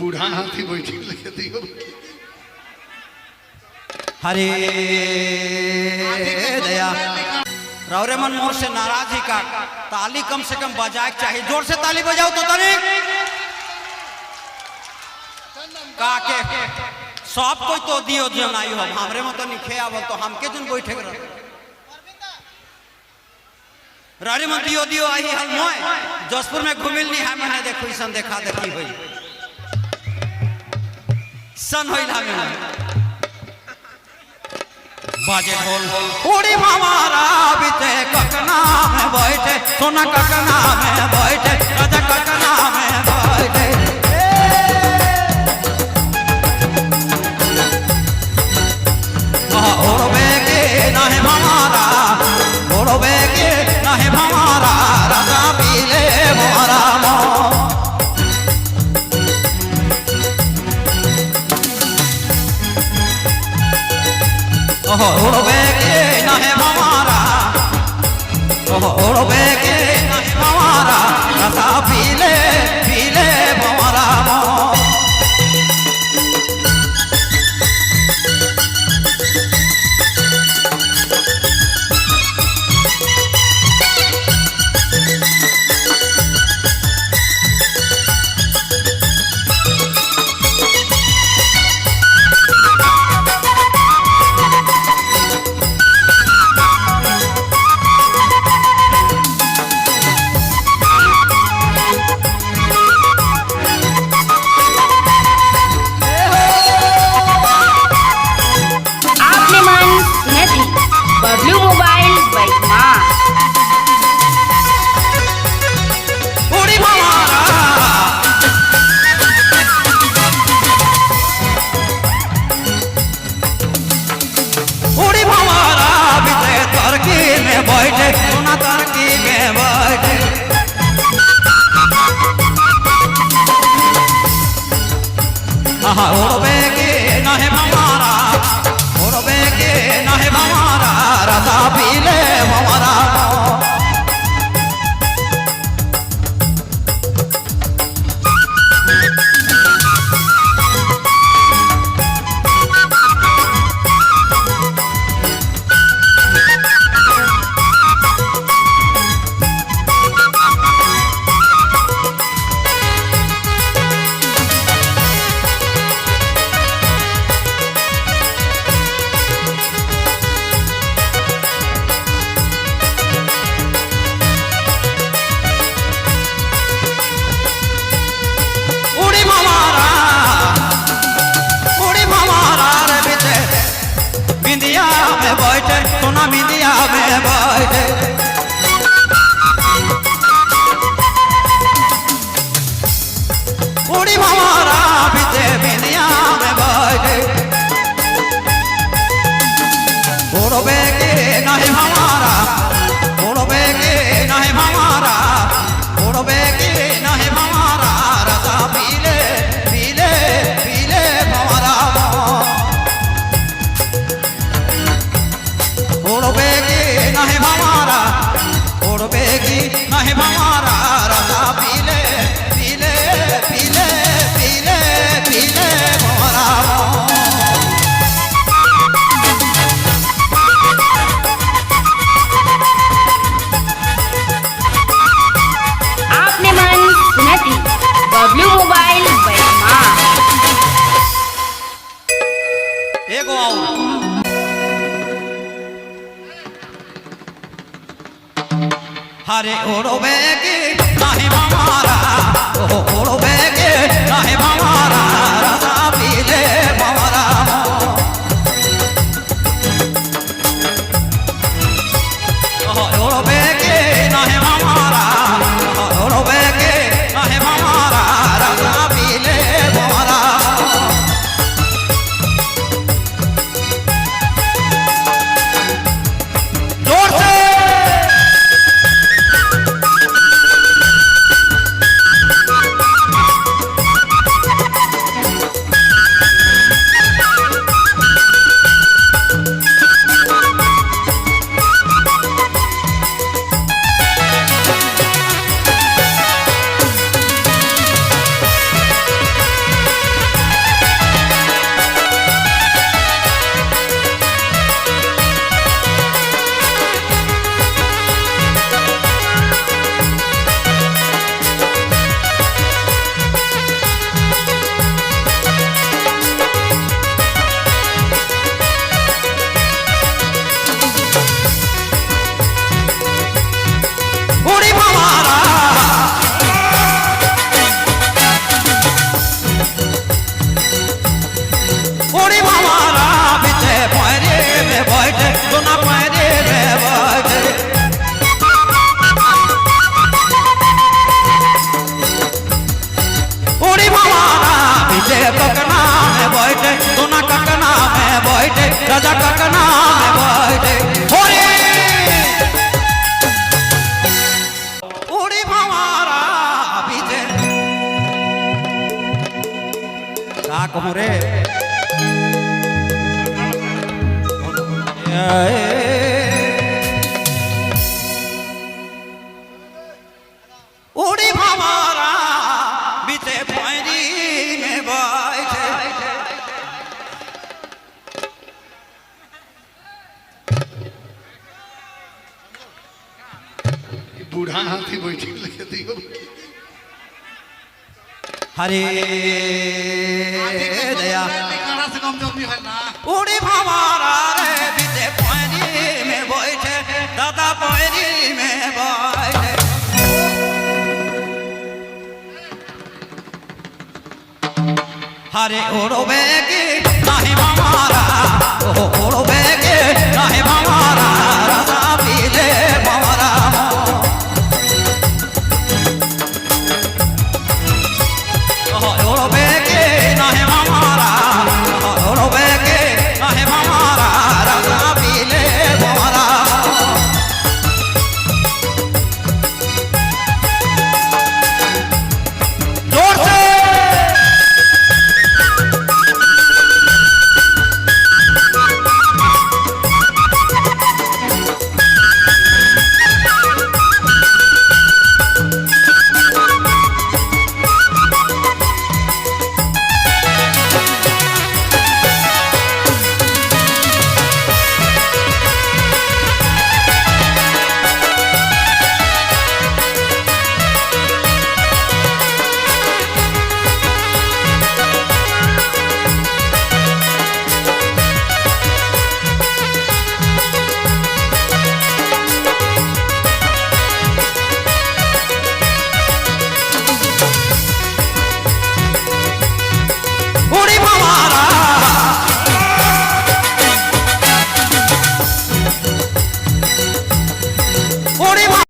बूढ़ा हाथी बैठी लगे दियो हरे दया रौरे मन मोर से नाराज ही का ताली कम से कम बजाए चाहिए। जोर से ताली बजाओ तो तनी का के सब कोई तो दियो जनाई हो हमरे में तो निखे आवल तो हमके जन बैठे रह रारे में दियो दियो आई हल मोय जसपुर में घुमिल नहीं है मैंने देखो सन देखा देखी होई सन होइल हमें बाजे ढोल उड़ी हमारा बीते ककना में बैठे सोना ककना में बैठे राजा ककना में बैठे ओड़वे के नाहे हमारा ओड़वे के नाहे हमारा राजा पीले हमारा ओड़वे के नाहे हमारा ओड़वे के नाहे हमारा राजा पीले पीले हमारा बबलू मोबाइल बैठना उड़ी हमारा उड़ी हमारा बीते तरकी में बैठे सोना तरकी में बैठे उड़वे के नाहे हमारा उड़वे के नाहे हमारा राजा पीले हमारा बिंदिया में बैठे सोना बिंदिया में बैठे उड़ी हमारा बीते बिंदिया में बैठे उड़वे के नहीं हमारा उड़वे के नहीं हमारा उड़वे के नहीं हमारा राजा पीले पीले पीले हमारा उड़वे की नहीं हमारा उड़वे की नहीं हमारा राजा पीले पीले पीले पीले पीले हमारा आपने मन सुनती बबलू मोबाइल बैठना एगो आओ हरे ओड़वे के नाहे हमारा ओड़वे के नाहे हमारा राजा पीले हमारा ओड़वे के नाहे हमारा ओड़वे के नाहे हमारा राजा पीले हमारा जोर से उड़ी भंवरा बीते पैरी में बैठे बूढ़ा हाथी बैठी लेके दियो हरे दया कारा से कम जल्दी है ना उड़ी भंवरा रे बीते पैरी में बैठे दादा पैरी में बैठे हरे ओरो बेगी